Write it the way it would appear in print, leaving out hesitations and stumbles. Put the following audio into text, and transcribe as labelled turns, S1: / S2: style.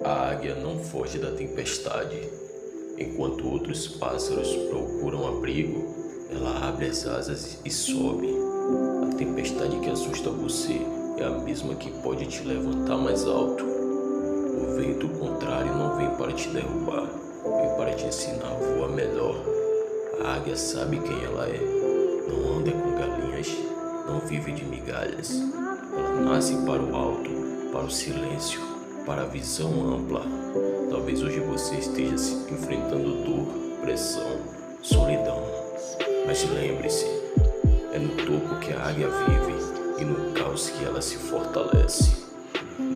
S1: A águia não foge da tempestade. Enquanto outros pássaros procuram abrigo, ela abre as asas e sobe. A tempestade que assusta você é a mesma que pode te levantar mais alto. O vento contrário não vem para te derrubar, vem para te ensinar a voar melhor. A águia sabe quem ela é. Não anda com galinhas, não vive de migalhas. Ela nasce para o alto, para o silêncio, para a visão ampla. Talvez hoje você esteja se enfrentando dor, pressão, solidão. Mas lembre-se, é no topo que a águia vive e no caos que ela se fortalece.